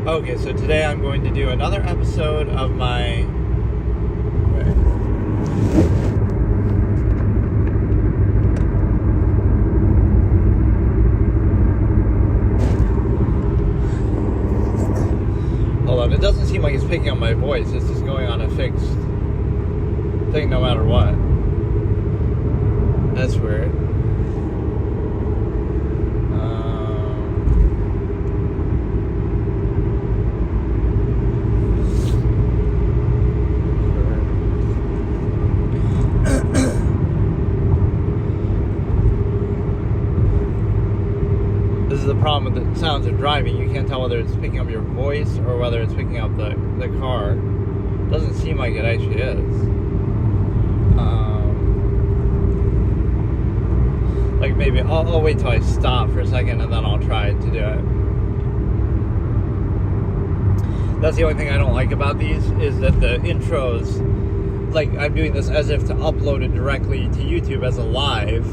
Okay, so today I'm going to do another episode of my... Hold on, it doesn't seem like it's picking up my voice. It's just going on a fixed thing no matter what. That's weird. This is the problem with the sounds of driving. You can't tell whether it's picking up your voice or whether it's picking up the car. Doesn't seem like it actually is. Like maybe I'll wait till I stop for a second and then I'll try to do it. That's the only thing I don't like about these, is that the intros, like I'm doing this as if to upload it directly to YouTube as a live,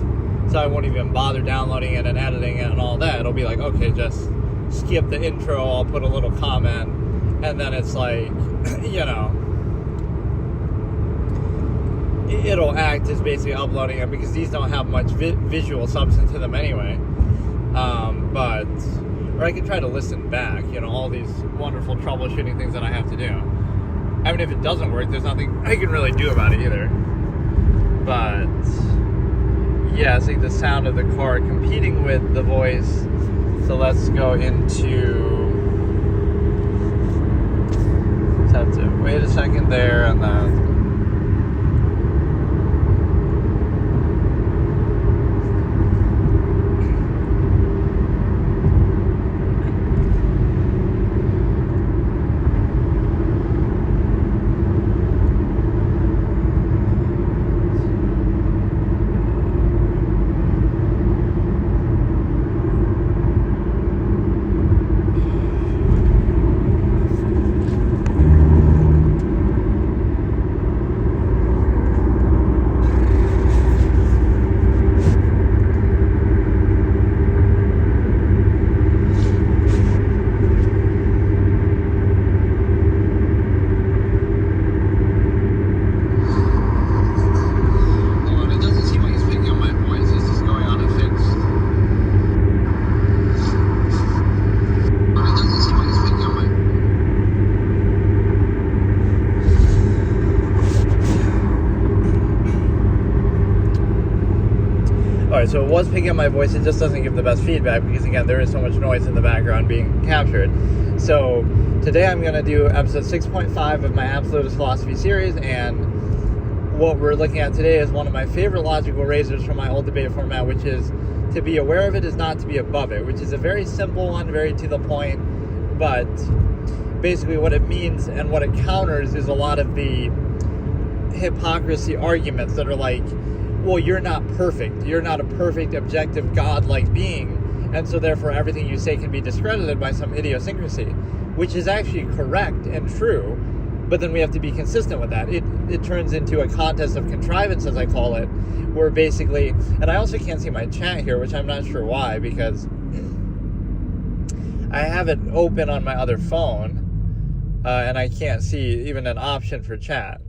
so I won't even bother downloading it and editing it and all that. It'll be like, okay, just skip the intro, I'll put a little comment, and then it's like, you know, it'll act as basically uploading it, because these don't have much visual substance to them anyway. Or I can try to listen back, you know, all these wonderful troubleshooting things that I have to do. I mean, if it doesn't work, there's nothing I can really do about it either. But yeah, it's like the sound of the car competing with the voice. So let's go into... Just have to wait a second there, and then... So it was picking up my voice, it just doesn't give the best feedback because, again, there is so much noise in the background being captured. So today I'm going to do episode 6.5 of my Absolutist philosophy series, and what we're looking at today is one of my favorite logical razors from my old debate format, which is to be aware of it is not to be above it, which is a very simple one, very to the point, but basically what it means and what it counters is a lot of the hypocrisy arguments that are like, well, you're not perfect. You're not a perfect, objective, God-like being, and so therefore everything you say can be discredited by some idiosyncrasy, which is actually correct and true, but then we have to be consistent with that. It turns into a contest of contrivance, as I call it, where basically, and I also can't see my chat here, which I'm not sure why, because I have it open on my other phone, and I can't see even an option for chat.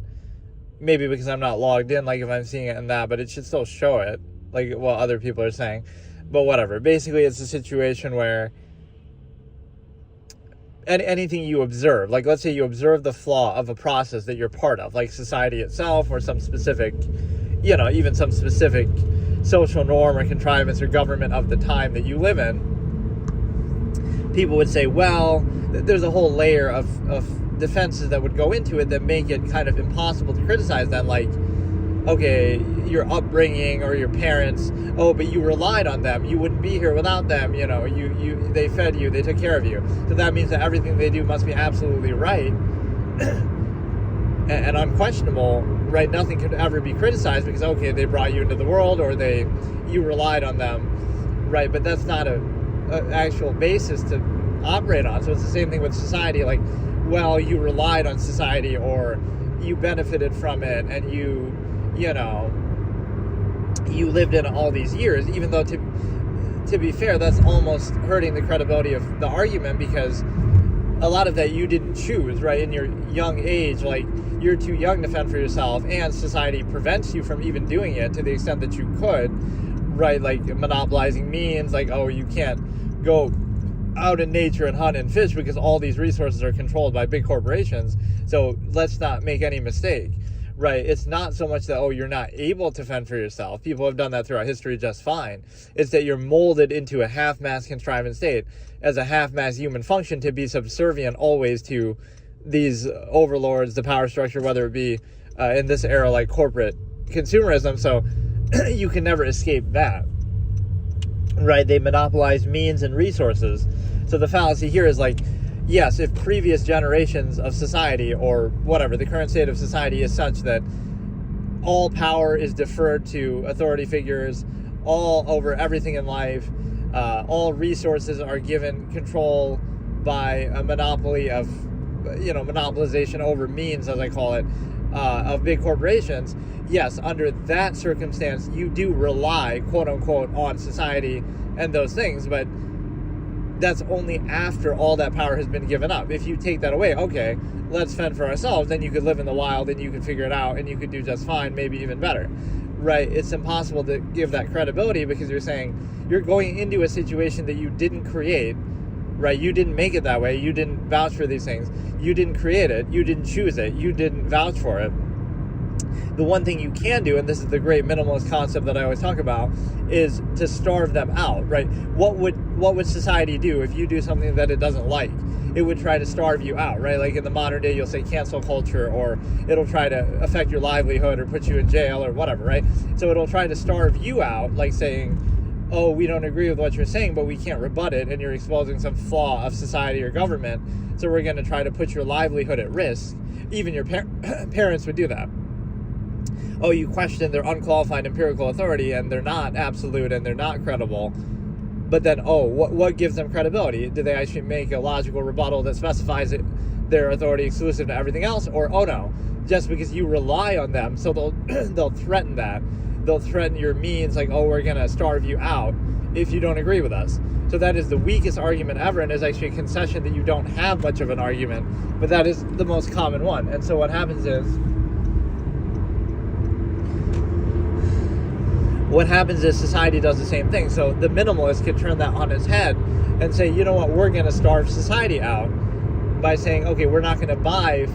Maybe because I'm not logged in, like if I'm seeing it in that, but it should still show it, like what other people are saying. But whatever. Basically, it's a situation where anything you observe, like let's say you observe the flaw of a process that you're part of, like society itself or some specific, you know, even some specific social norm or contrivance or government of the time that you live in, people would say, well, there's a whole layer of defenses that would go into it that make it kind of impossible to criticize them, like, okay, your upbringing or your parents, oh, but you relied on them, you wouldn't be here without them, you know, they fed you, they took care of you, so that means that everything they do must be absolutely right and unquestionable, right? Nothing could ever be criticized because, okay, they brought you into the world or you relied on them, right? But that's not a actual basis to operate on. So it's the same thing with society, like, well, you relied on society or you benefited from it and you lived in it all these years, even though to be fair, that's almost hurting the credibility of the argument, because a lot of that you didn't choose, right? In your young age, like, you're too young to fend for yourself, and society prevents you from even doing it to the extent that you could, right? Like monopolizing means, like, oh, you can't go out in nature and hunt and fish because all these resources are controlled by big corporations. So let's not make any mistake, right? It's not so much that, oh, you're not able to fend for yourself. People have done that throughout history just fine. It's that you're molded into a half-mass contrivance state as a half-mass human function to be subservient always to these overlords, the power structure, whether it be in this era like corporate consumerism. So you can never escape that, right? They monopolize means and resources. So the fallacy here is like, yes, if previous generations of society, or whatever, the current state of society is such that all power is deferred to authority figures all over everything in life, all resources are given control by a monopoly of, monopolization over means, as I call it, of big corporations. Yes, under that circumstance, you do rely, quote unquote, on society and those things, but that's only after all that power has been given up. If you take that away, okay, let's fend for ourselves, then you could live in the wild and you could figure it out and you could do just fine, maybe even better, right? It's impossible to give that credibility because you're saying you're going into a situation that you didn't create, right? You didn't make it that way. You didn't vouch for these things. You didn't create it. You didn't choose it. You didn't vouch for it. The one thing you can do, and this is the great minimalist concept that I always talk about, is to starve them out, right? What would society do if you do something that it doesn't like? It would try to starve you out, right? Like in the modern day, you'll say cancel culture, or it'll try to affect your livelihood or put you in jail or whatever, right? So it'll try to starve you out, like saying, oh, we don't agree with what you're saying, but we can't rebut it, and you're exposing some flaw of society or government, so we're going to try to put your livelihood at risk. Even your parents would do that. Oh, you question their unqualified empirical authority, and they're not absolute, and they're not credible. But then, what gives them credibility? Do they actually make a logical rebuttal that specifies their authority exclusive to everything else? Or, oh no, just because you rely on them, so they'll threaten that. They'll threaten your means, like, oh, we're going to starve you out if you don't agree with us. So that is the weakest argument ever, and is actually a concession that you don't have much of an argument, but that is the most common one. And so what happens is society does the same thing. So the minimalist can turn that on its head and say, you know what, we're going to starve society out by saying, okay, we're not going to buy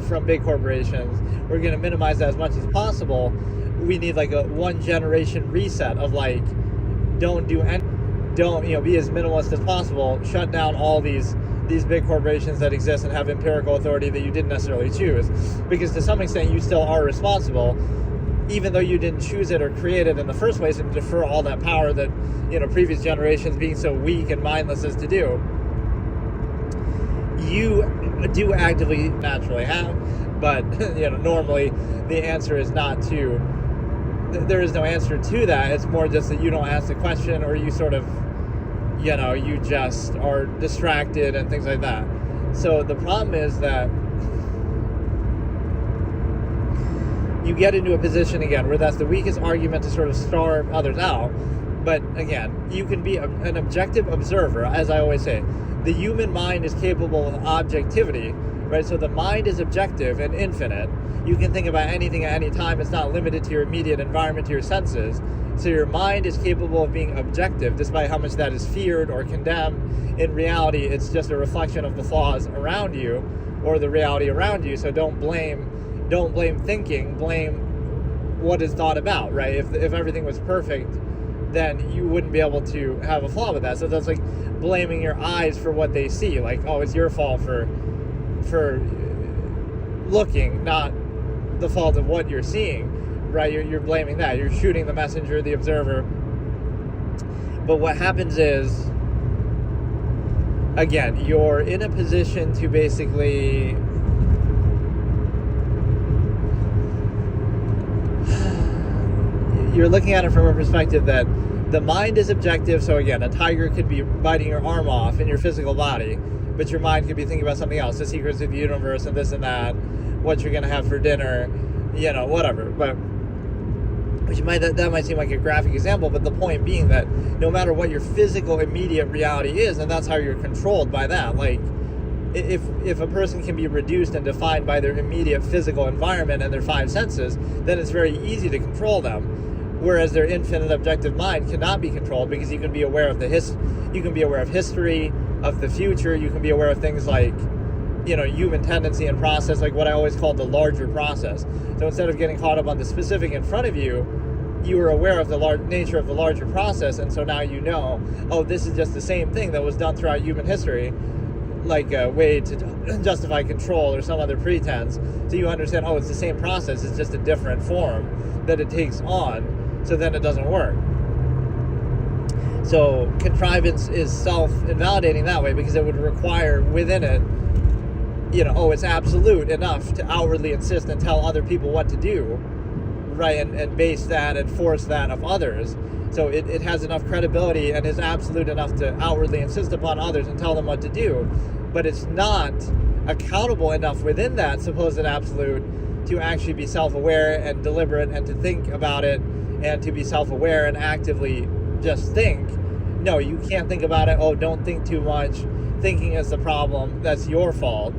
from big corporations. We're going to minimize that as much as possible. We need like a one generation reset of like, don't be as minimalist as possible. Shut down all these big corporations that exist and have empirical authority that you didn't necessarily choose. Because to some extent, you still are responsible, even though you didn't choose it or create it in the first place, and defer all that power that, previous generations being so weak and mindless as to do. You do actively, naturally have, but, normally the answer is not to, there is no answer to that. It's more just that you don't ask the question, or you sort of, you just are distracted and things like that. So the problem is that you get into a position again where that's the weakest argument to sort of starve others out. But again, you can be an objective observer, as I always say. The human mind is capable of objectivity, right? So the mind is objective and infinite. You can think about anything at any time. It's not limited to your immediate environment, to your senses. So your mind is capable of being objective, despite how much that is feared or condemned. In reality, it's just a reflection of the flaws around you, or the reality around you. So don't blame thinking, blame what is thought about, right? If everything was perfect, then you wouldn't be able to have a flaw with that. So that's like blaming your eyes for what they see. Like, oh, it's your fault for looking, not the fault of what you're seeing, right? You're blaming that. You're shooting the messenger, the observer. But what happens is, again, you're in a position to basically you're looking at it from a perspective that the mind is objective. So again, a tiger could be biting your arm off in your physical body, but your mind could be thinking about something else, the secrets of the universe and this and that, what you're going to have for dinner, whatever. But that might seem like a graphic example, but the point being that no matter what your physical immediate reality is, and that's how you're controlled by that. Like, if a person can be reduced and defined by their immediate physical environment and their five senses, then it's very easy to control them. Whereas their infinite objective mind cannot be controlled, because you can be aware of you can be aware of history, of the future. You can be aware of things like, human tendency and process, like what I always call the larger process. So instead of getting caught up on the specific in front of you, you are aware of the nature of the larger process, and so now this is just the same thing that was done throughout human history, like a way to justify control or some other pretense. So you understand, it's the same process, it's just a different form that it takes on, so then it doesn't work. So contrivance is self-invalidating that way, because it would require within it, it's absolute enough to outwardly insist and tell other people what to do, right, and base that and force that of others. So it has enough credibility and is absolute enough to outwardly insist upon others and tell them what to do, but it's not accountable enough within that supposed absolute to actually be self-aware and deliberate and to think about it and to be self-aware and actively just think. No, you can't think about it. Don't think too much. Thinking is the problem. That's your fault,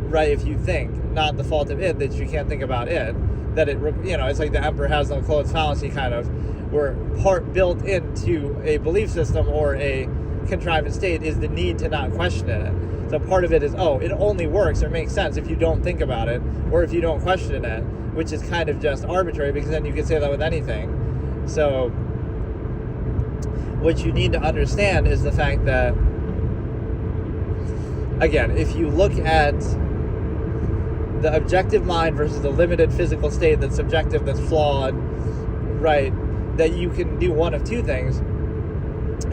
right? If you think, not the fault of it that you can't think about it. That it's like the emperor has no clothes fallacy, kind of, where part built into a belief system or a contrived state is the need to not question it. So part of it is, it only works or makes sense if you don't think about it or if you don't question it, which is kind of just arbitrary, because then you can say that with anything. So what you need to understand is the fact that, again, if you look at the objective mind versus the limited physical state that's subjective, that's flawed, right, that you can do one of two things.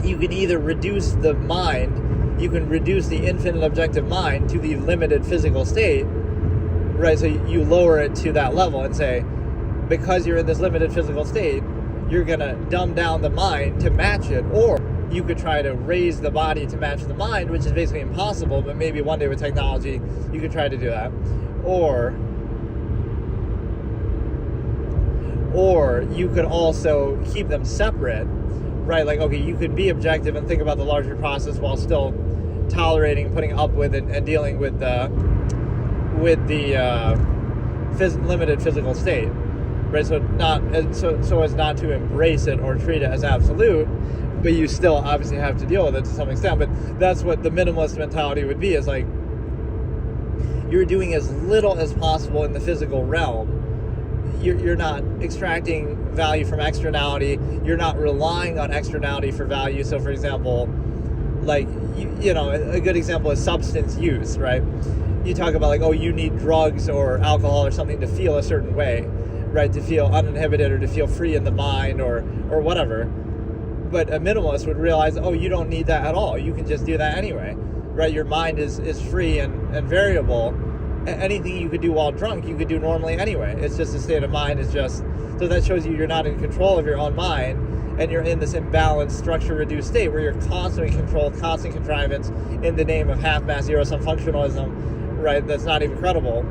You can either reduce the mind, you can reduce the infinite objective mind to the limited physical state, right, so you lower it to that level and say, because you're in this limited physical state, you're going to dumb down the mind to match it. Or you could try to raise the body to match the mind, which is basically impossible, but maybe one day with technology you could try to do that. Or you could also keep them separate, right? Like, okay, you could be objective and think about the larger process while still tolerating, putting up with, and dealing with the limited physical state, right? So as not to embrace it or treat it as absolute, but you still obviously have to deal with it to some extent. But that's what the minimalist mentality would be, is like, you're doing as little as possible in the physical realm. You're not extracting value from externality. You're not relying on externality for value. So, for example, like, a good example is substance use, right? You talk about, like, you need drugs or alcohol or something to feel a certain way, right? To feel uninhibited or to feel free in the mind or whatever. But a minimalist would realize, you don't need that at all. You can just do that anyway, right? Your mind is free and variable. Anything you could do while drunk, you could do normally anyway. It's just a state of mind. So that shows you're not in control of your own mind, and you're in this imbalanced, structure-reduced state where you're constantly controlled, constant contrivance in the name of half-mass zero-sum functionalism, right? That's not even credible.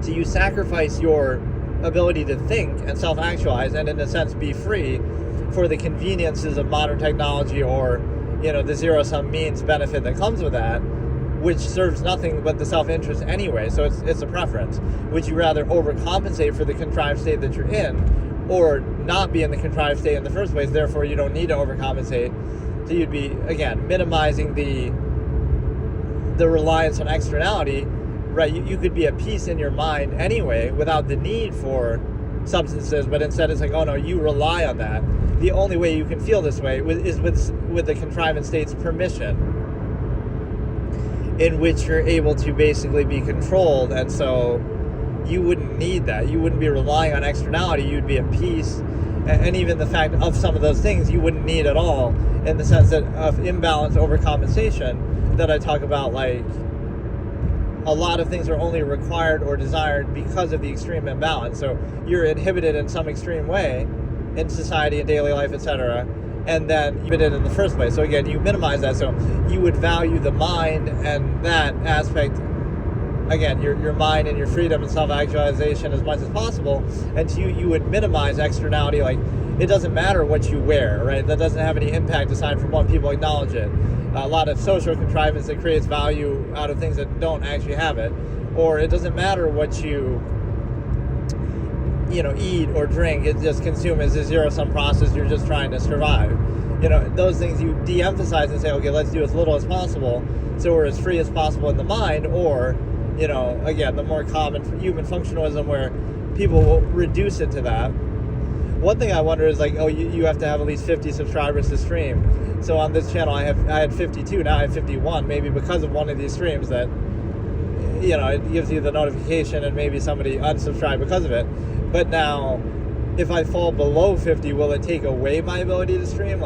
So you sacrifice your ability to think and self-actualize and, in a sense, be free for the conveniences of modern technology or, the zero-sum means benefit that comes with that, which serves nothing but the self-interest anyway. So it's a preference. Would you rather overcompensate for the contrived state that you're in, or not be in the contrived state in the first place, therefore you don't need to overcompensate? So you'd be, again, minimizing the reliance on externality, right? You could be at peace in your mind anyway without the need for substances, but instead it's like, no, you rely on that. The only way you can feel this way is with the contrivance state's permission, in which you're able to basically be controlled, and so you wouldn't need that. You wouldn't be relying on externality. You'd be at peace, and even the fact of some of those things you wouldn't need at all, in the sense that of imbalance overcompensation that I talk about. Like, a lot of things are only required or desired because of the extreme imbalance. So you're inhibited in some extreme way in society and daily life, etc., and then you did it in the first place. So again, you minimize that. So you would value the mind and that aspect, again, your mind and your freedom and self-actualization as much as possible. And you would minimize externality. Like, it doesn't matter what you wear, right? That doesn't have any impact aside from what people acknowledge it. A lot of social contrivance that creates value out of things that don't actually have it. Or it doesn't matter what you eat or drink. It just consume as a zero-sum process. You're just trying to survive. Those things you de-emphasize and say, okay, let's do as little as possible so we're as free as possible in the mind. Or, again, the more common human functionalism where people will reduce it to that. One thing I wonder is you have to have at least 50 subscribers to stream. So on this channel I had 52, now I have 51, maybe because of one of these streams that it gives you the notification and maybe somebody unsubscribed because of it. But now if I fall below 50, will it take away my ability to stream?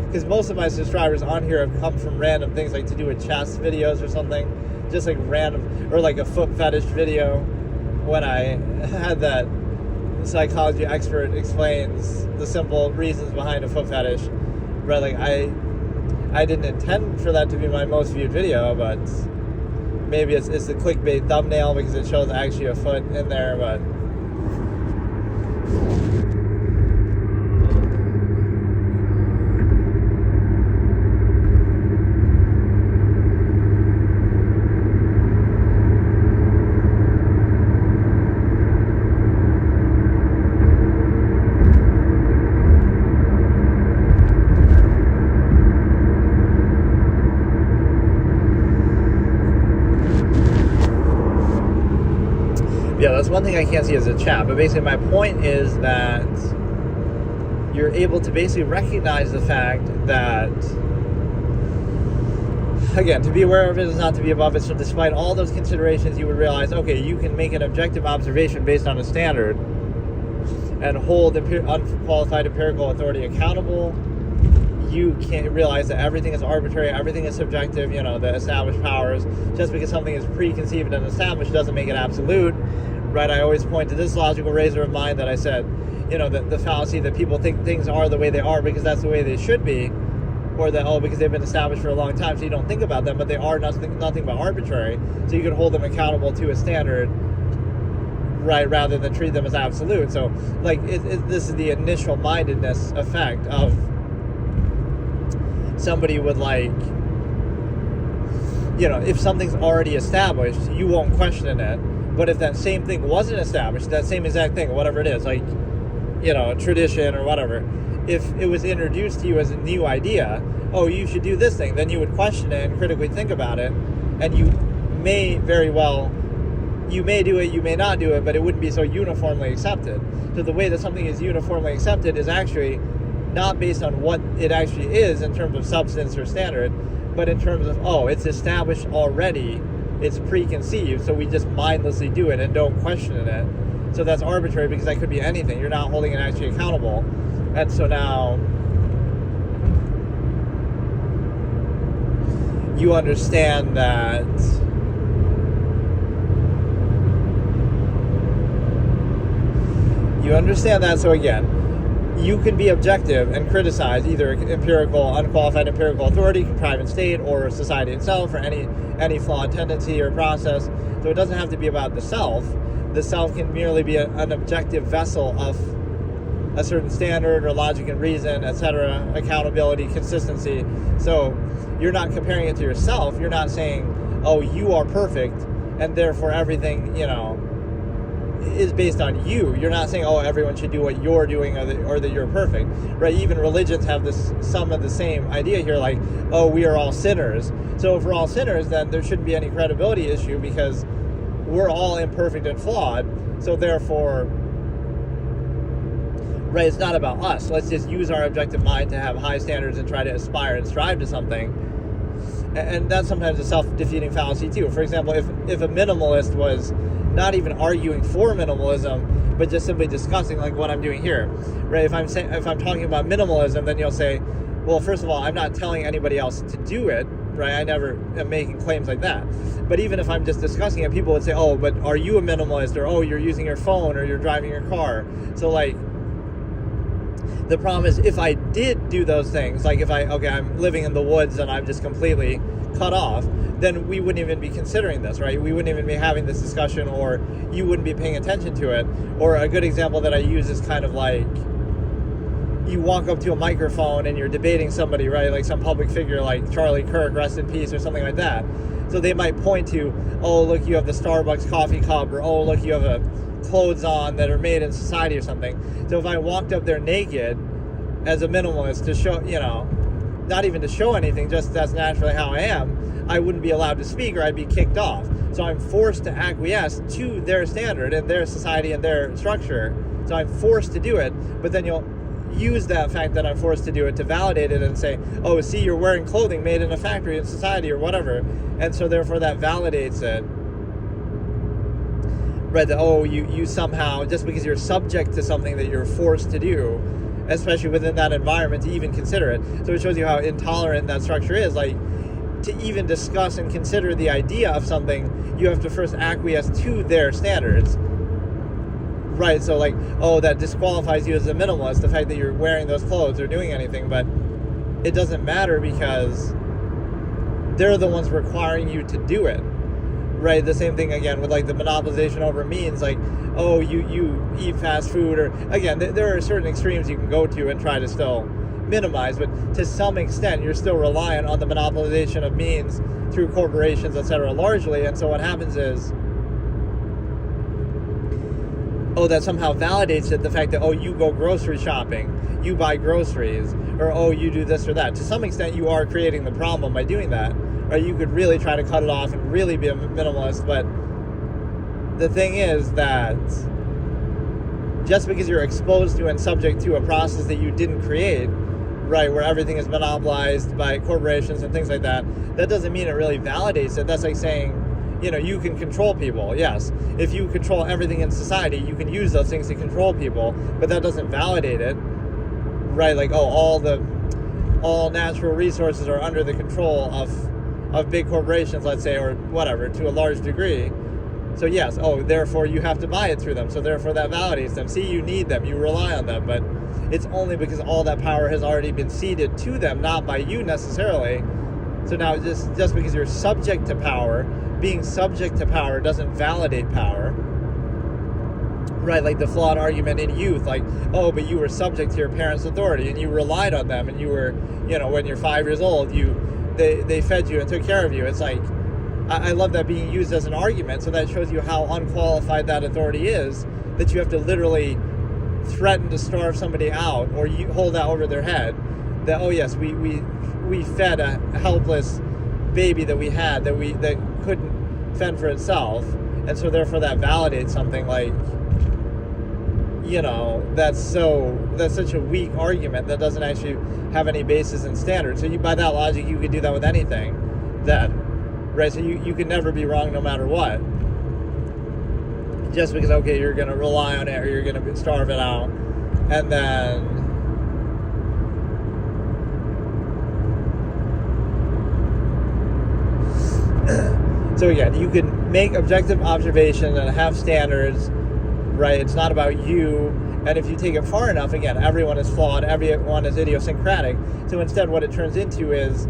Because most of my subscribers on here have come from random things, like to do with chess videos or something, just random, or a foot fetish video when I had that psychology expert explains the simple reasons behind a foot fetish. Right, I didn't intend for that to be my most viewed video, but maybe it's the clickbait thumbnail because it shows actually a foot in there, but yeah, that's one thing I can't see as a chat. But basically my point is that you're able to basically recognize the fact that, again, to be aware of it is not to be above it. So despite all those considerations, you would realize, okay, you can make an objective observation based on a standard and hold unqualified empirical authority accountable. You can't realize that everything is arbitrary, everything is subjective, the established powers. Just because something is preconceived and established doesn't make it absolute, right? I always point to this logical razor of mine that I said, the fallacy that people think things are the way they are because that's the way they should be, or that, because they've been established for a long time, so you don't think about them, but they are nothing but arbitrary, so you can hold them accountable to a standard, right, rather than treat them as absolute. So, this is the initial mindedness effect of somebody would if something's already established, you won't question it. But if that same thing wasn't established, that same exact thing, whatever it is, tradition or whatever, if it was introduced to you as a new idea, you should do this thing, then you would question it and critically think about it, and you may do it, you may not do it, but it wouldn't be so uniformly accepted. So the way that something is uniformly accepted is actually not based on what it actually is in terms of substance or standard, but in terms of, it's established already, it's preconceived, so we just mindlessly do it and don't question it. So that's arbitrary because that could be anything. You're not holding it actually accountable. And so now you understand that so again, you can be objective and criticize either unqualified empirical authority, contrivance state, or society itself, or any flawed tendency or process. So it doesn't have to be about the self. The self can merely be an objective vessel of a certain standard or logic and reason, etc., accountability, consistency. So you're not comparing it to yourself. You're not saying, you are perfect, and therefore everything, is based on you. You're not saying, everyone should do what you're doing or that you're perfect, right? Even religions have some of the same idea here, we are all sinners. So if we're all sinners, then there shouldn't be any credibility issue because we're all imperfect and flawed. So therefore, right, it's not about us. Let's just use our objective mind to have high standards and try to aspire and strive to something. And that's sometimes a self-defeating fallacy too. For example, if a minimalist was not even arguing for minimalism, but just simply discussing what I'm doing here, right? If I'm talking about minimalism, then you'll say, well, first of all, I'm not telling anybody else to do it, right? I never am making claims like that. But even if I'm just discussing it, people would say, but are you a minimalist? Or, you're using your phone, or you're driving your car. So the problem is if I did do those things, if I'm living in the woods and I'm just completely cut off, then we wouldn't even be considering this, right? We wouldn't even be having this discussion, or you wouldn't be paying attention to it. Or a good example that I use is kind of you walk up to a microphone and you're debating somebody, right? Like some public figure like Charlie Kirk, rest in peace, or something like that. So they might point to, oh, look, you have the Starbucks coffee cup, or oh, look, you have a clothes on that are made in society or something. So if I walked up there naked as a minimalist to show, not even to show anything, just that's naturally how I am, I wouldn't be allowed to speak, or I'd be kicked off. So I'm forced to acquiesce to their standard and their society and their structure. So I'm forced to do it, but then you'll use that fact that I'm forced to do it to validate it and say, oh, see, you're wearing clothing made in a factory in society or whatever. And so therefore that validates it. Right, that, oh, you somehow, just because you're subject to something that you're forced to do, especially within that environment, to even consider it. So it shows you how intolerant that structure is. Like, to even discuss and consider the idea of something, you have to first acquiesce to their standards. Right, so like, oh, that disqualifies you as a minimalist, the fact that you're wearing those clothes or doing anything, but it doesn't matter because they're the ones requiring you to do it. Right, the same thing again with like the monopolization over means, like, oh, you eat fast food, or again, there are certain extremes you can go to and try to still minimize, but to some extent you're still reliant on the monopolization of means through corporations, etc., largely. And so what happens is, oh, that somehow validates it, the fact that, oh, you go grocery shopping, you buy groceries, or oh, you do this or that. To some extent you are creating the problem by doing that. Or you could really try to cut it off and really be a minimalist, but the thing is that just because you're exposed to and subject to a process that you didn't create, right, where everything is monopolized by corporations and things like that, that doesn't mean it really validates it. That's like saying, you can control people. Yes, if you control everything in society, you can use those things to control people, but that doesn't validate it, right? Like, oh, all natural resources are under the control of big corporations, let's say, or whatever, to a large degree. So yes, oh, therefore you have to buy it through them. So therefore that validates them. See, you need them, you rely on them, but it's only because all that power has already been ceded to them, not by you necessarily. So now just because you're subject to power, being subject to power doesn't validate power. Right, like the flawed argument in youth, like, oh, but you were subject to your parents' authority and you relied on them, and you were, when you're 5 years old, they fed you and took care of you. It's like, I love that being used as an argument, so that shows you how unqualified that authority is, that you have to literally threaten to starve somebody out, or you hold that over their head, that, oh yes, we fed a helpless baby that we had, that couldn't fend for itself, and so therefore that validates something. Like, that's such a weak argument that doesn't actually have any basis in standards. So by that logic, you could do that with anything then, right? So you can never be wrong no matter what. Just because, okay, you're going to rely on it, or you're going to starve it out, and then so again, you can make objective observations and have standards, right? It's not about you. And if you take it far enough, again, everyone is flawed, everyone is idiosyncratic. So instead what it turns into is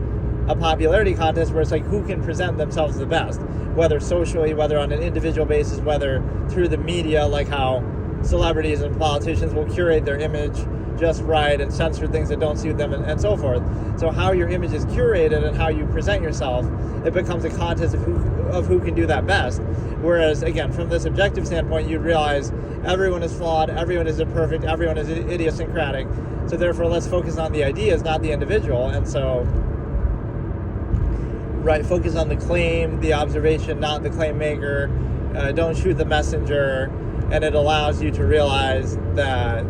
a popularity contest where it's like, who can present themselves the best, whether socially, whether on an individual basis, whether through the media, like how celebrities and politicians will curate their image just right and censor things that don't suit them, and so forth. So how your image is curated and how you present yourself, it becomes a contest of who can do that best. Whereas, again, from this objective standpoint, you'd realize everyone is flawed, everyone is imperfect, everyone is idiosyncratic. So therefore, let's focus on the ideas, not the individual. And so, right, focus on the claim, the observation, not the claim maker. Don't shoot the messenger. And it allows you to realize that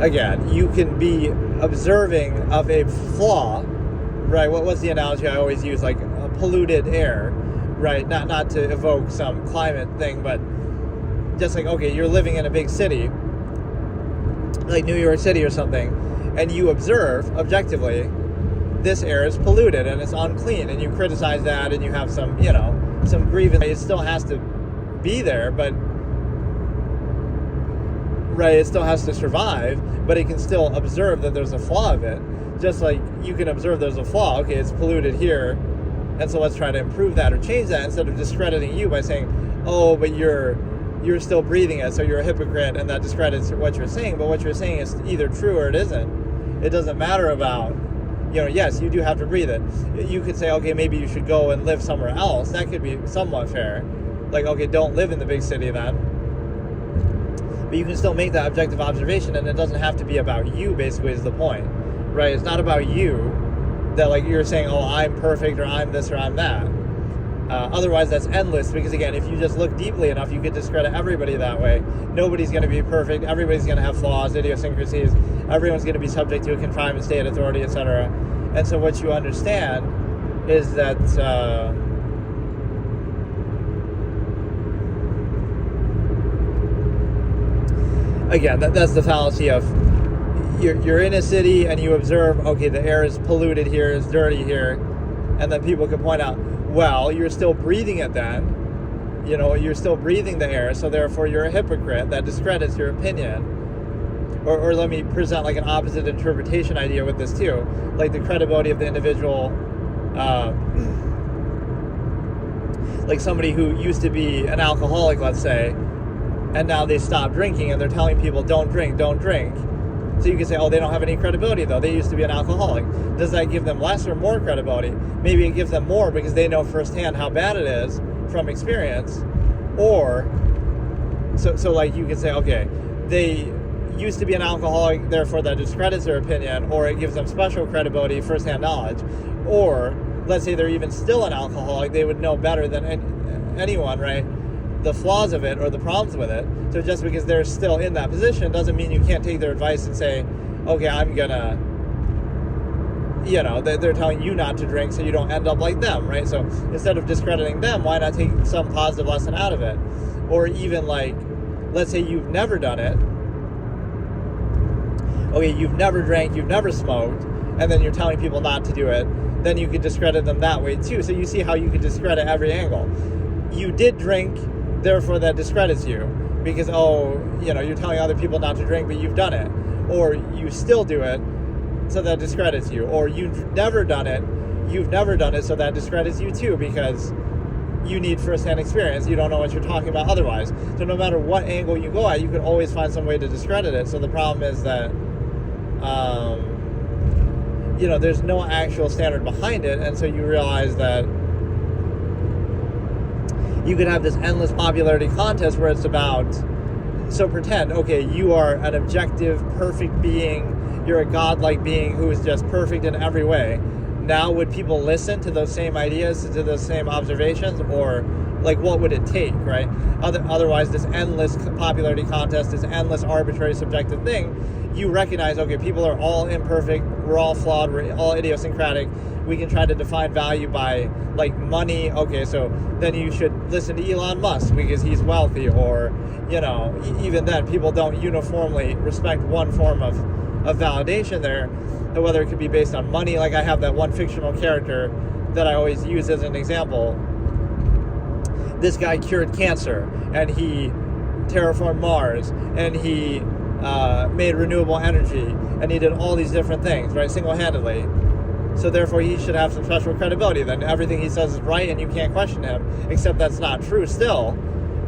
again, you can be observing of a flaw, right? What's the analogy I always use? Like a polluted air, right? Not to evoke some climate thing, but just like, okay, you're living in a big city, like New York City or something, and you observe objectively this air is polluted and it's unclean, and you criticize that, and you have some, some grievance. It still has to be there, but right, it still has to survive, but it can still observe that there's a flaw of it. Just like you can observe there's a flaw, okay, it's polluted here, and so let's try to improve that or change that, instead of discrediting you by saying, oh, but you're still breathing it, so you're a hypocrite, and that discredits what you're saying. But what you're saying is either true or it isn't. It doesn't matter about, yes, you do have to breathe it. You could say, okay, maybe you should go and live somewhere else. That could be somewhat fair. Like, okay, don't live in the big city then. But you can still make that objective observation, and it doesn't have to be about you, basically, is the point, right? It's not about you that, like, you're saying, oh, I'm perfect, or I'm this, or I'm that. Otherwise, that's endless, because, again, if you just look deeply enough, you could discredit everybody that way. Nobody's going to be perfect. Everybody's going to have flaws, idiosyncrasies. Everyone's going to be subject to a confinement state, authority, etc. And so what you understand is that again, that's the fallacy of you're in a city and you observe, okay, the air is polluted here, it's dirty here, and then people can point out, well, you're still breathing it then, you're still breathing the air, so therefore you're a hypocrite. That discredits your opinion. Or let me present like an opposite interpretation idea with this too, like the credibility of the individual, like somebody who used to be an alcoholic, let's say, and now they stop drinking and they're telling people don't drink. So you can say, oh, they don't have any credibility though. They used to be an alcoholic. Does that give them less or more credibility? Maybe it gives them more because they know firsthand how bad it is from experience. Or, so like you could say, okay, they used to be an alcoholic, therefore that discredits their opinion, or it gives them special credibility, firsthand knowledge. Or, let's say they're even still an alcoholic, they would know better than anyone, right? The flaws of it or the problems with it. So just because they're still in that position doesn't mean you can't take their advice and say, okay, I'm gonna, they're telling you not to drink so you don't end up like them, right? So instead of discrediting them, why not take some positive lesson out of it? Or even like, let's say you've never done it. Okay, you've never drank, you've never smoked, and then you're telling people not to do it, then you could discredit them that way too. So you see how you could discredit every angle. You did drink, therefore that discredits you because, you're telling other people not to drink, but you've done it. Or you still do it, so that discredits you. Or you've never done it, so that discredits you too because you need first-hand experience. You don't know what you're talking about otherwise. So no matter what angle you go at, you could always find some way to discredit it. So the problem is that, there's no actual standard behind it, and so you realize that you could have this endless popularity contest where it's about, so pretend, okay, you are an objective, perfect being, you're a godlike being who is just perfect in every way. Now, would people listen to those same ideas, to those same observations, or like what would it take, right? Otherwise, this endless popularity contest, this endless arbitrary subjective thing, you recognize, okay, people are all imperfect, we're all flawed, we're all idiosyncratic. We can try to define value by like money. Okay, so then you should listen to Elon Musk because he's wealthy, or even then people don't uniformly respect one form of validation there, whether it could be based on money. Like I have that one fictional character that I always use as an example. This guy cured cancer, and he terraformed Mars, and he made renewable energy, and he did all these different things, right, single-handedly. So therefore he should have some special credibility. Then everything he says is right and you can't question him, except that's not true still,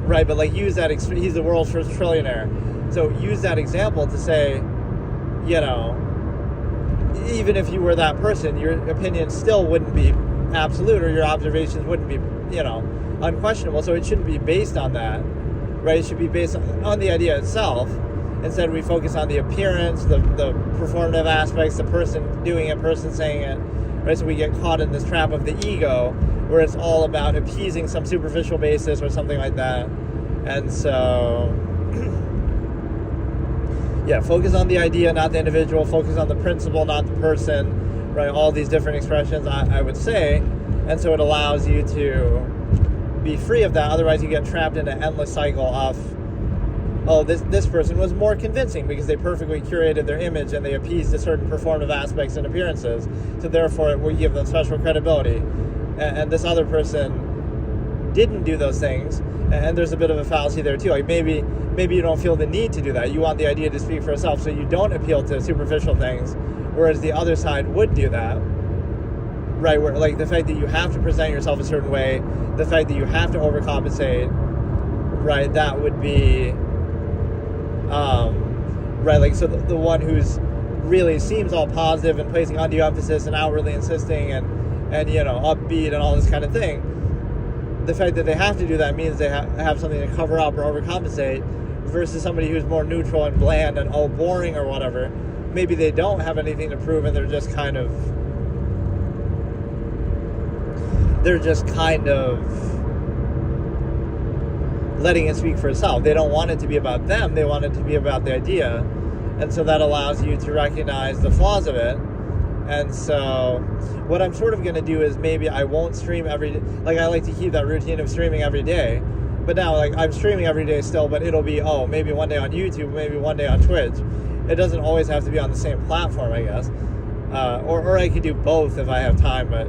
right? But like use that, he's the world's first trillionaire. So use that example to say, even if you were that person, your opinion still wouldn't be absolute, or your observations wouldn't be, unquestionable. So it shouldn't be based on that, right? It should be based on the idea itself. Instead, we focus on the appearance, the performative aspects, the person doing it, person saying it, right? So we get caught in this trap of the ego, where it's all about appeasing some superficial basis or something like that. And so, focus on the idea, not the individual. Focus on the principle, not the person, right? All these different expressions, I would say. And so it allows you to be free of that. Otherwise, you get trapped in an endless cycle of, oh, this person was more convincing because they perfectly curated their image and they appeased to certain performative aspects and appearances. So therefore, it will give them special credibility. And this other person didn't do those things. And there's a bit of a fallacy there too. Like maybe you don't feel the need to do that. You want the idea to speak for itself, so you don't appeal to superficial things, whereas the other side would do that. Right, where like the fact that you have to present yourself a certain way, the fact that you have to overcompensate, right, that would be, right, like, so the one who's really seems all positive and placing undue emphasis and outwardly insisting and upbeat and all this kind of thing, the fact that they have to do that means they have something to cover up or overcompensate, versus somebody who's more neutral and bland and boring or whatever. Maybe they don't have anything to prove and they're just kind of letting it speak for itself. They don't want it to be about them, they want it to be about the idea. And so that allows you to recognize the flaws of it. And so what I'm sort of going to do is maybe I won't stream every day. Like, I like to keep that routine of streaming every day. But now, like, I'm streaming every day still, but it'll be, maybe one day on YouTube, maybe one day on Twitch. It doesn't always have to be on the same platform, I guess. Or I could do both if I have time, but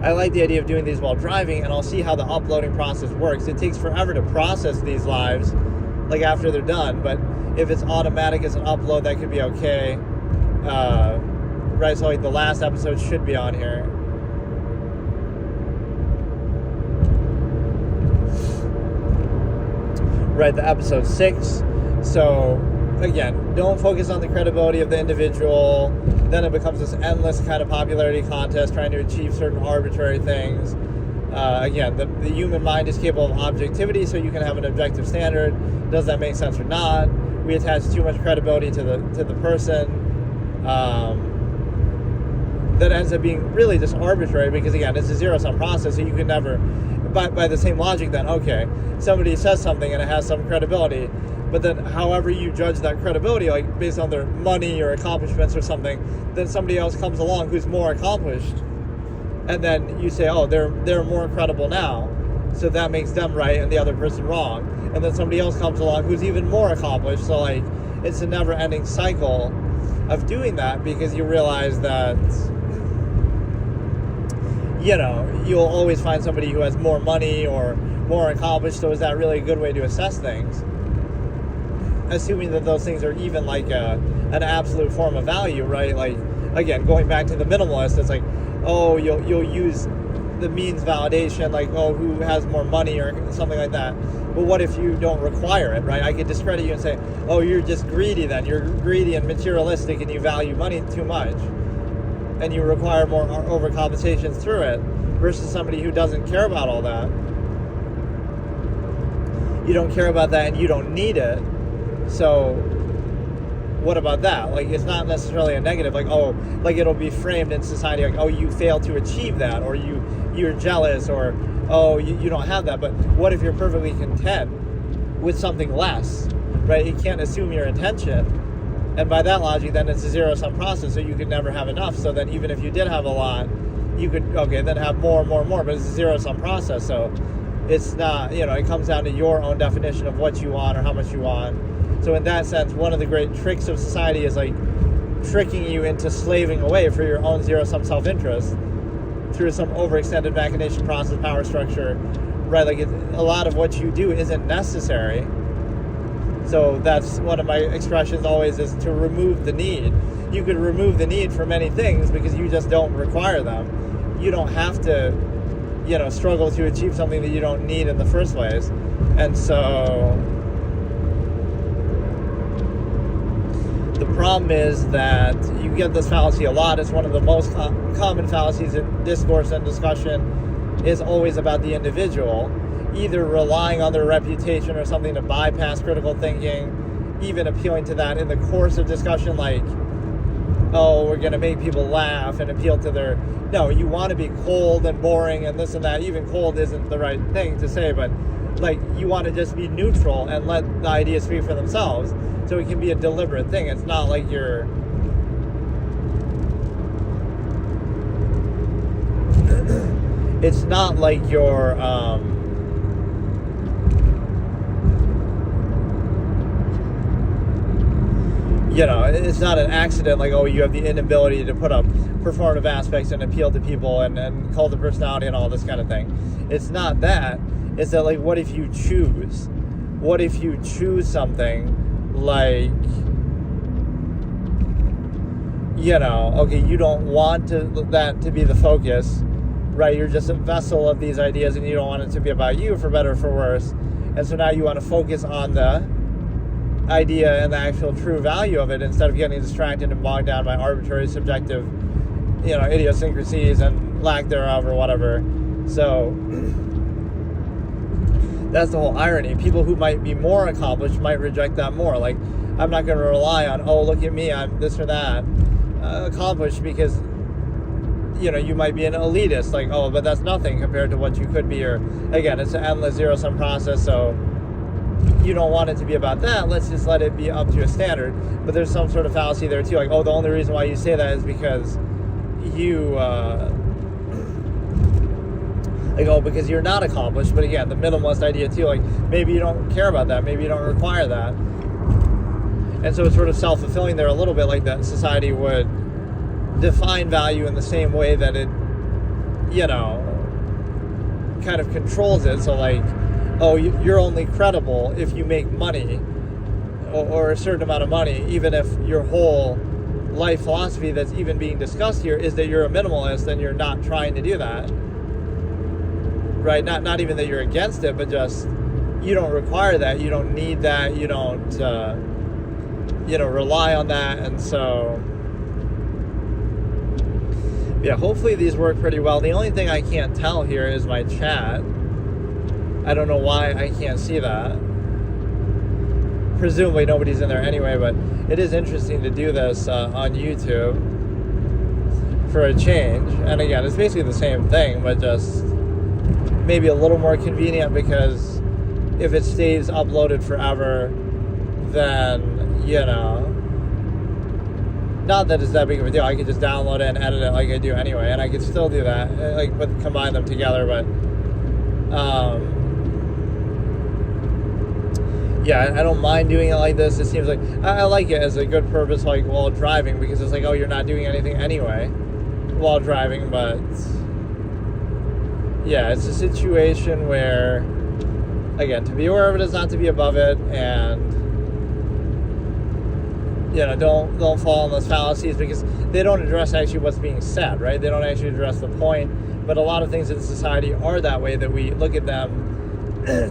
I like the idea of doing these while driving, and I'll see how the uploading process works. It takes forever to process these lives, like, after they're done, but if it's automatic as an upload, that could be okay. Right, so like the last episode should be on here. Right, the episode 6. So again, don't focus on the credibility of the individual. Then it becomes this endless kind of popularity contest trying to achieve certain arbitrary things. Again, the human mind is capable of objectivity, so you can have an objective standard. Does that make sense or not? We attach too much credibility to the person. That ends up being really just arbitrary, because again, it's a zero-sum process, so you can never, by the same logic then, okay, somebody says something and it has some credibility, but then however you judge that credibility, like based on their money or accomplishments or something, then somebody else comes along who's more accomplished, and then you say, they're more credible now, so that makes them right and the other person wrong, and then somebody else comes along who's even more accomplished, so like, it's a never-ending cycle of doing that, because you realize that, you'll always find somebody who has more money or more accomplished. So is that really a good way to assess things? Assuming that those things are even like an absolute form of value, right? Like, again, going back to the minimalist, it's like, you'll use the means validation, like, who has more money or something like that. But what if you don't require it, right? I could discredit you and say, you're just greedy then. You're greedy and materialistic and you value money too much. And you require more overcompensations through it, versus somebody who doesn't care about all that. You don't care about that and you don't need it. So what about that? Like, it's not necessarily a negative, like, like it'll be framed in society like, you failed to achieve that, or you're jealous, or you don't have that. But what if you're perfectly content with something less, right? You can't assume your intention. And by that logic, then it's a zero-sum process, so you could never have enough. So then even if you did have a lot, you could, then have more, but it's a zero-sum process. So it's not, it comes down to your own definition of what you want or how much you want. So in that sense, one of the great tricks of society is like tricking you into slaving away for your own zero-sum self-interest through some overextended machination process, power structure, right? Like, a lot of what you do isn't necessary. So that's one of my expressions always, is to remove the need. You could remove the need for many things because you just don't require them. You don't have to, struggle to achieve something that you don't need in the first place. And so the problem is that you get this fallacy a lot. It's one of the most common fallacies in discourse and discussion, is always about the individual, either relying on their reputation or something to bypass critical thinking, even appealing to that in the course of discussion, like, we're going to make people laugh and appeal to their... No, you want to be cold and boring and this and that. Even cold isn't the right thing to say, but like, you want to just be neutral and let the ideas speak for themselves. So it can be a deliberate thing. It's not like you're... it's not like you're... it's not an accident, like, you have the inability to put up performative aspects and appeal to people and cult of personality and all this kind of thing. It's not that. It's that, like, what if you choose? What if you choose something like, you don't want that to be the focus, right? You're just a vessel of these ideas, and you don't want it to be about you, for better or for worse. And so now you want to focus on the idea and the actual true value of it, instead of getting distracted and bogged down by arbitrary, subjective, idiosyncrasies and lack thereof or whatever. So that's the whole irony. People who might be more accomplished might reject that more. Like, I'm not going to rely on, oh, look at me, I'm this or that accomplished, because you might be an elitist, like, oh, but that's nothing compared to what you could be. Or again, it's an endless zero-sum process, so you don't want it to be about that. Let's just let it be up to a standard. But there's some sort of fallacy there too, like, oh, the only reason why you say that is because because you're not accomplished. But again, the minimalist idea too, like, maybe you don't care about that, maybe you don't require that. And so it's sort of self-fulfilling there a little bit, like that society would define value in the same way that it kind of controls it. So like, oh, you're only credible if you make money, or a certain amount of money, even if your whole life philosophy that's even being discussed here is that you're a minimalist and you're not trying to do that, right? Not even that you're against it, but just you don't require that, you don't need that, you don't rely on that. And so yeah, hopefully these work pretty well. The only thing I can't tell here is my chat. I don't know why I can't see that. Presumably nobody's in there anyway, but it is interesting to do this on YouTube for a change. And again, it's basically the same thing, but just maybe a little more convenient, because if it stays uploaded forever, then, not that it's that big of a deal. I could just download it and edit it like I do anyway, and I could still do that, like combine them together. But yeah, I don't mind doing it like this. It seems like I like it as a good purpose, like while driving, because it's like, oh, you're not doing anything anyway while driving. But yeah, it's a situation where, again, to be aware of it is not to be above it, and don't fall in those fallacies, because they don't address actually what's being said, right? They don't actually address the point. But a lot of things in society are that way, that we look at them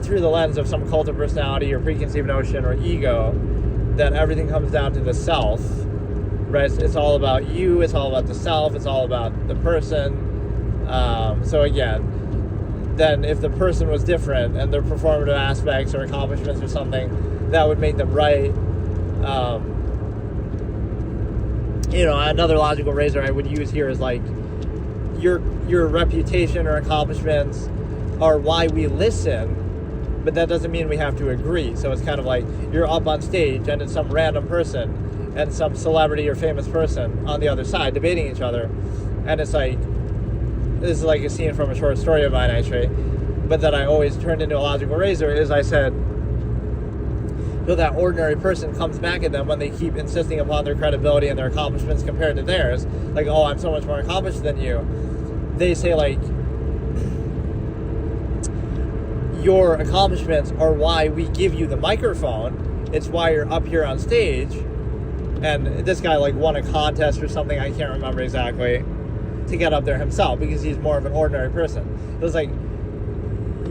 through the lens of some cult of personality or preconceived notion or ego, that everything comes down to the self, right? It's all about you, it's all about the self, it's all about the person. So again, then if the person was different and their performative aspects or accomplishments or something, that would make them right. Another logical razor I would use here is like, your reputation or accomplishments are why we listen, but that doesn't mean we have to agree. So it's kind of like you're up on stage and it's some random person and some celebrity or famous person on the other side debating each other, and it's like, this is like a scene from a short story of mine actually, but that I always turned into a logical razor, is I said, that ordinary person comes back at them when they keep insisting upon their credibility and their accomplishments compared to theirs, like, oh, I'm so much more accomplished than you. They say, like, your accomplishments are why we give you the microphone. It's why you're up here on stage. And this guy, like, won a contest or something, I can't remember exactly, to get up there himself, because he's more of an ordinary person. It was like,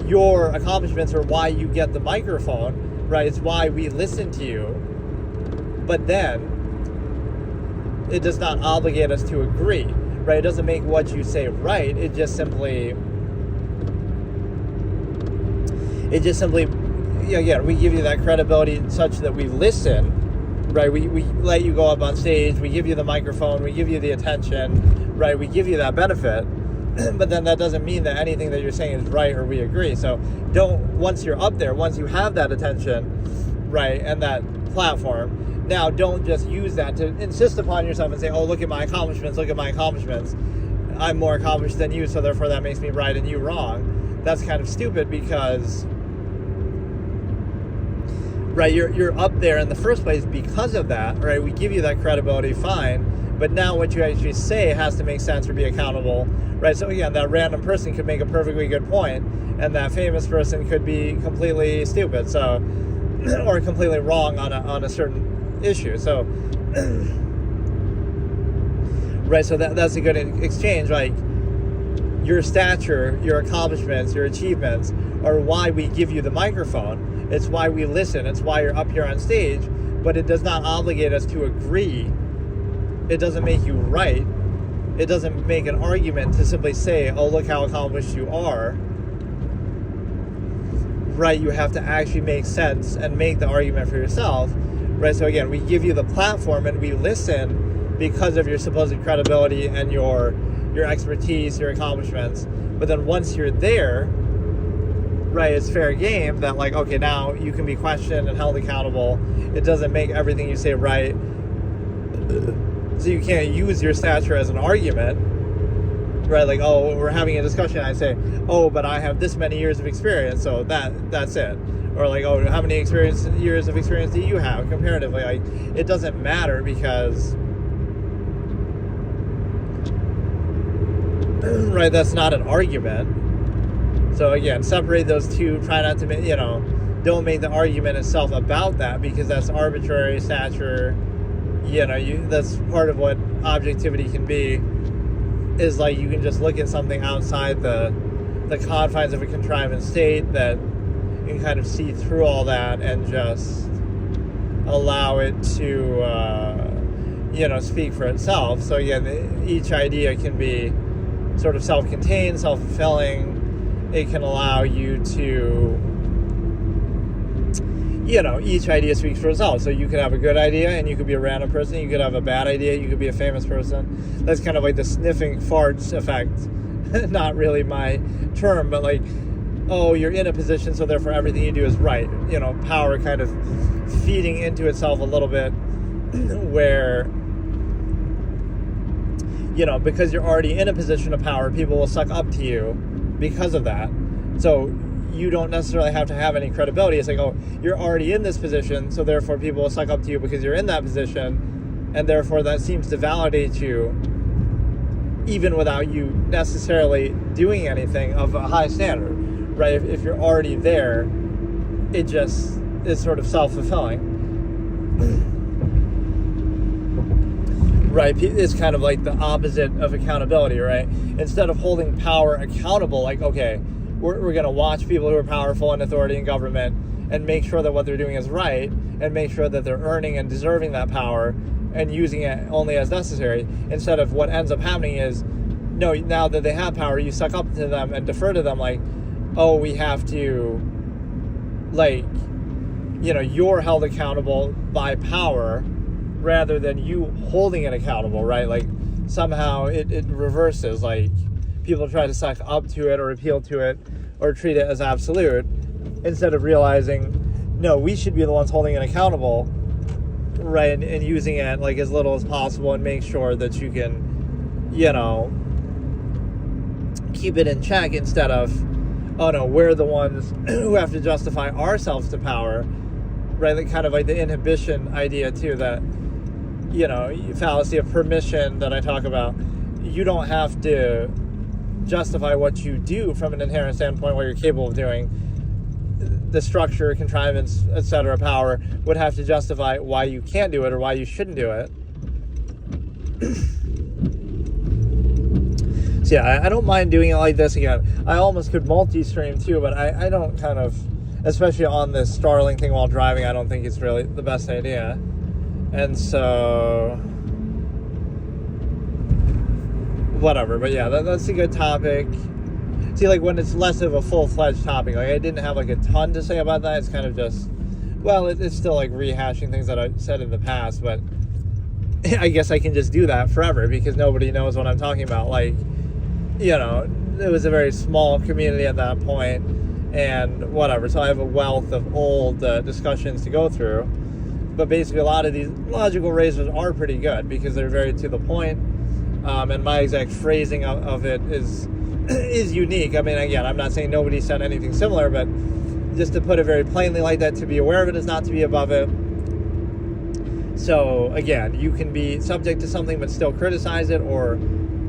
your accomplishments are why you get the microphone, right? It's why we listen to you. But then it does not obligate us to agree, right? It doesn't make what you say right. It just simply, again, we give you that credibility such that we listen, right? We let you go up on stage, we give you the microphone, we give you the attention, right? We give you that benefit. But then that doesn't mean that anything that you're saying is right or we agree. So once you're up there, once you have that attention, right, and that platform, now don't just use that to insist upon yourself and say, oh, look at my accomplishments, I'm more accomplished than you, so therefore that makes me right and you wrong. That's kind of stupid, because, right, you're up there in the first place because of that, right? We give you that credibility, fine, but now what you actually say has to make sense or be accountable, right? So again, that random person could make a perfectly good point, and that famous person could be completely stupid, so, or completely wrong on a certain issue. So, right, so that's a good exchange. Like, your stature, your accomplishments, your achievements are why we give you the microphone. It's why we listen. It's why you're up here on stage. But it does not obligate us to agree. It doesn't make you right. It doesn't make an argument to simply say, oh, look how accomplished you are. Right? You have to actually make sense and make the argument for yourself. Right? So again, we give you the platform and we listen because of your supposed credibility and your expertise, your accomplishments. But then once you're there, right, it's fair game that like, okay, now you can be questioned and held accountable. It doesn't make everything you say right. So you can't use your stature as an argument, right? Like, oh, we're having a discussion. I say, oh, but I have this many years of experience, so that's it. Or like, oh, how many years of experience do you have comparatively? Like, it doesn't matter because, right, that's not an argument. So again, separate those two. Try not to, don't make the argument itself about that because that's arbitrary stature. That's part of what objectivity can be, is like you can just look at something outside the confines of a contrived state that you can kind of see through all that and just allow it to, speak for itself. So again, each idea can be sort of self-contained, self-fulfilling. It can allow you to, each idea speaks for itself. So you could have a good idea and you could be a random person. You could have a bad idea. You could be a famous person. That's kind of like the sniffing farts effect. Not really my term, but like, oh, you're in a position, so therefore everything you do is right. Power kind of feeding into itself a little bit where, because you're already in a position of power, people will suck up to you because of that. So you don't necessarily have to have any credibility. It's like, oh, you're already in this position, so therefore people will suck up to you because you're in that position, and therefore that seems to validate you even without you necessarily doing anything of a high standard, right? If you're already there, it just is sort of self-fulfilling. Right? It's kind of like the opposite of accountability, right? Instead of holding power accountable, like, okay, we're going to watch people who are powerful in authority and government and make sure that what they're doing is right and make sure that they're earning and deserving that power and using it only as necessary. Instead of what ends up happening is, no, now that they have power, you suck up to them and defer to them like, oh, we have to, like, you're held accountable by power rather than you holding it accountable, right? Like, somehow it reverses, like, people try to suck up to it or appeal to it or treat it as absolute instead of realizing, no, we should be the ones holding it accountable, right? And using it like as little as possible and make sure that you can, keep it in check instead of, oh no, we're the ones who have to justify ourselves to power, right? Like kind of like the inhibition idea too, that, fallacy of permission that I talk about. You don't have to justify what you do from an inherent standpoint, what you're capable of doing. The structure, contrivance, etc., power would have to justify why you can't do it or why you shouldn't do it. So yeah, I don't mind doing it like this again. I almost could multi-stream too, but I don't kind of, especially on this Starlink thing while driving, I don't think it's really the best idea. And so whatever, but yeah, that's a good topic. See, like when it's less of a full-fledged topic, like I didn't have like a ton to say about that. It's kind of just, well, it's still like rehashing things that I said in the past, but I guess I can just do that forever because nobody knows what I'm talking about. Like, it was a very small community at that point and whatever, so I have a wealth of old discussions to go through. But basically a lot of these logical razors are pretty good because they're very to the point. And my exact phrasing of it is unique. I mean, again, I'm not saying nobody said anything similar, but just to put it very plainly like that, to be aware of it is not to be above it. So, again, you can be subject to something but still criticize it or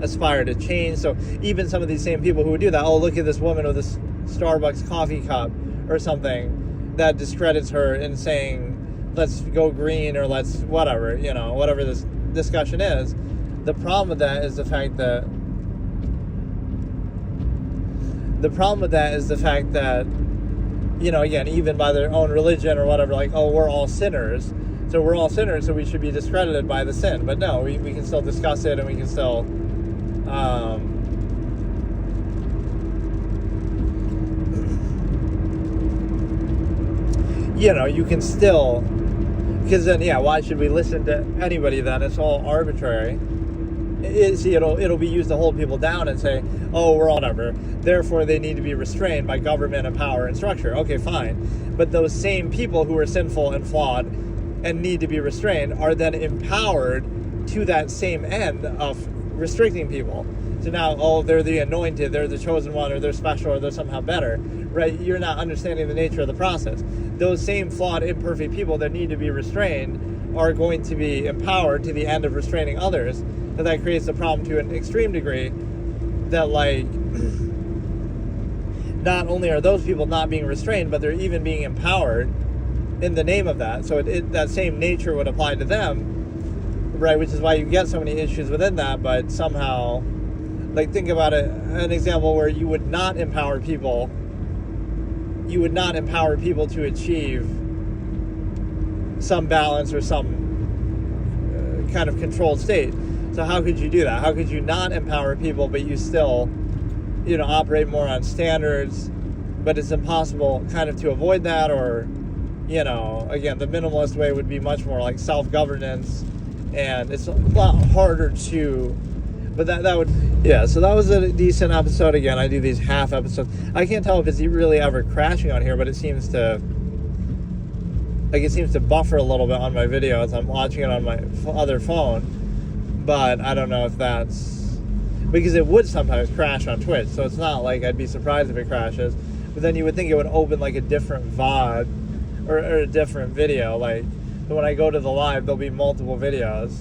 aspire to change. So even some of these same people who would do that, oh, look at this woman with this Starbucks coffee cup or something, that discredits her in saying, let's go green or let's whatever, whatever this discussion is. The problem with that is the fact that The problem with that is the fact that, again, even by their own religion or whatever, like, oh, we're all sinners. So we're all sinners, so we should be discredited by the sin. But no, we can still discuss it, and we can still, you can still, because then, why should we listen to anybody then? It's all arbitrary. It'll be used to hold people down and say, oh, we're all whatever. Therefore, they need to be restrained by government and power and structure. Okay, fine. But those same people who are sinful and flawed and need to be restrained are then empowered to that same end of restricting people. So now, oh, they're the anointed, they're the chosen one, or they're special, or they're somehow better, right? You're not understanding the nature of the process. Those same flawed, imperfect people that need to be restrained are going to be empowered to the end of restraining others. And that creates the problem to an extreme degree that, like, not only are those people not being restrained, but they're even being empowered in the name of that. So that same nature would apply to them, right? Which is why you get so many issues within that, but somehow, like, think about it, an example where you would not empower people to achieve some balance or some kind of controlled state. So how could you do that? How could you not empower people, but you still, operate more on standards, but it's impossible kind of to avoid that? Or, again, the minimalist way would be much more like self-governance, and it's a lot harder to, but that would, so that was a decent episode. Again, I do these half episodes. I can't tell if it's really ever crashing on here, but it seems to buffer a little bit on my video as I'm watching it on my other phone. But I don't know if that's, because it would sometimes crash on Twitch, so it's not like I'd be surprised if it crashes. But then you would think it would open like a different VOD or a different video. Like, when I go to the live, there'll be multiple videos,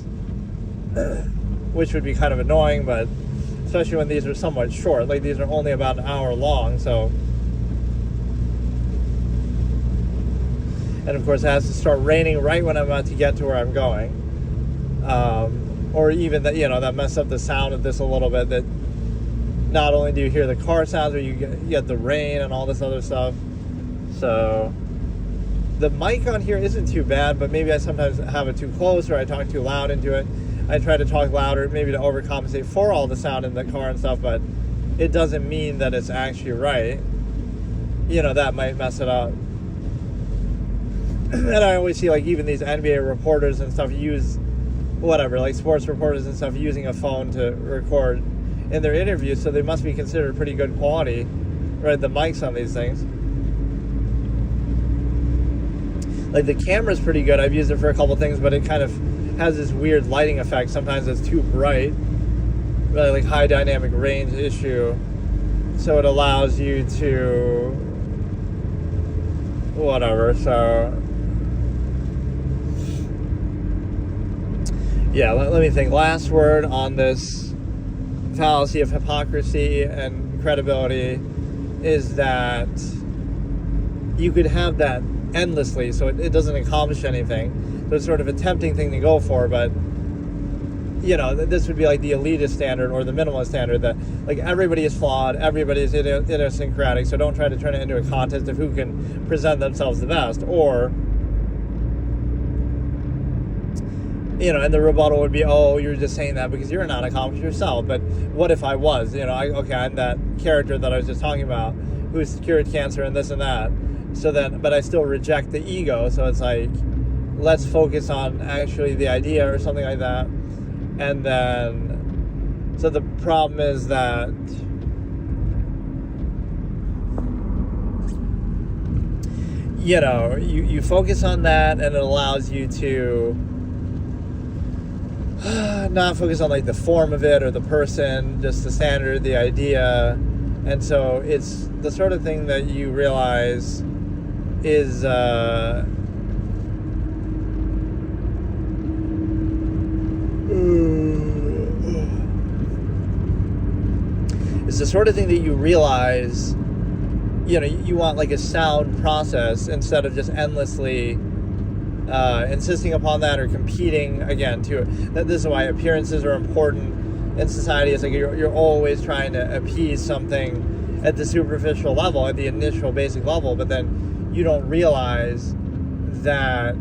which would be kind of annoying, but especially when these are somewhat short. Like, these are only about an hour long, so. And of course, it has to start raining right when I'm about to get to where I'm going. Or even that, that messed up the sound of this a little bit, that not only do you hear the car sounds, but you get the rain and all this other stuff. So the mic on here isn't too bad, but maybe I sometimes have it too close, or I talk too loud into it. I try to talk louder, maybe to overcompensate for all the sound in the car and stuff, but it doesn't mean that it's actually right. That might mess it up. And I always see, like, even these NBA reporters and stuff use like sports reporters and stuff using a phone to record in their interviews, so they must be considered pretty good quality, right? The mics on these things. Like, the camera's pretty good. I've used it for a couple things, but it kind of has this weird lighting effect. Sometimes it's too bright, really, like high dynamic range issue. So it allows you to whatever, so let me think. Last word on this fallacy of hypocrisy and credibility is that you could have that endlessly, so it doesn't accomplish anything. So it's sort of a tempting thing to go for, but this would be like the elitist standard or the minimalist standard, that like everybody is flawed, everybody is idiosyncratic, so don't try to turn it into a contest of who can present themselves the best. Or and the rebuttal would be, oh, you're just saying that because you're not accomplished yourself. But what if I was? I'm that character that I was just talking about who's cured cancer and this and that. So then, but I still reject the ego. So it's like, let's focus on actually the idea or something like that. And then, so the problem is that you focus on that, and it allows you to not focus on like the form of it or the person, just the standard, the idea. And so it's the sort of thing that you realize is it's the sort of thing that you realize, you want like a sound process instead of just endlessly insisting upon that or competing again to it. This is why appearances are important in society. It's like you're always trying to appease something at the superficial level, at the initial basic level, but then you don't realize that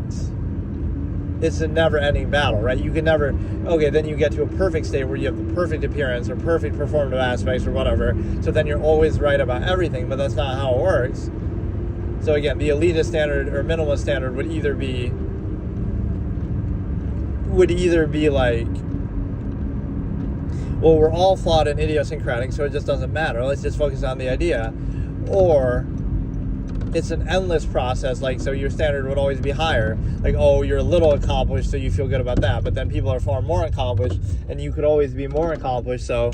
it's a never-ending battle, right? You can never, okay, then you get to a perfect state where you have the perfect appearance or perfect performative aspects or whatever, so then you're always right about everything, but that's not how it works. So again, the elitist standard or minimalist standard would either be like, well, we're all flawed and idiosyncratic, so it just doesn't matter. Let's just focus on the idea. Or it's an endless process, like, so your standard would always be higher. Like, oh, you're a little accomplished, so you feel good about that. But then people are far more accomplished, and you could always be more accomplished, so,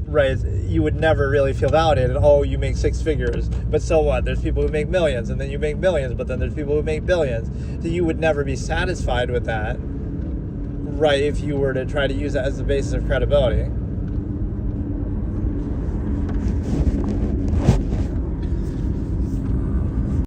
right, you would never really feel validated. Oh, you make 6 figures, but so what? There's people who make millions, and then you make millions, but then there's people who make billions. So you would never be satisfied with that, right, if you were to try to use that as the basis of credibility.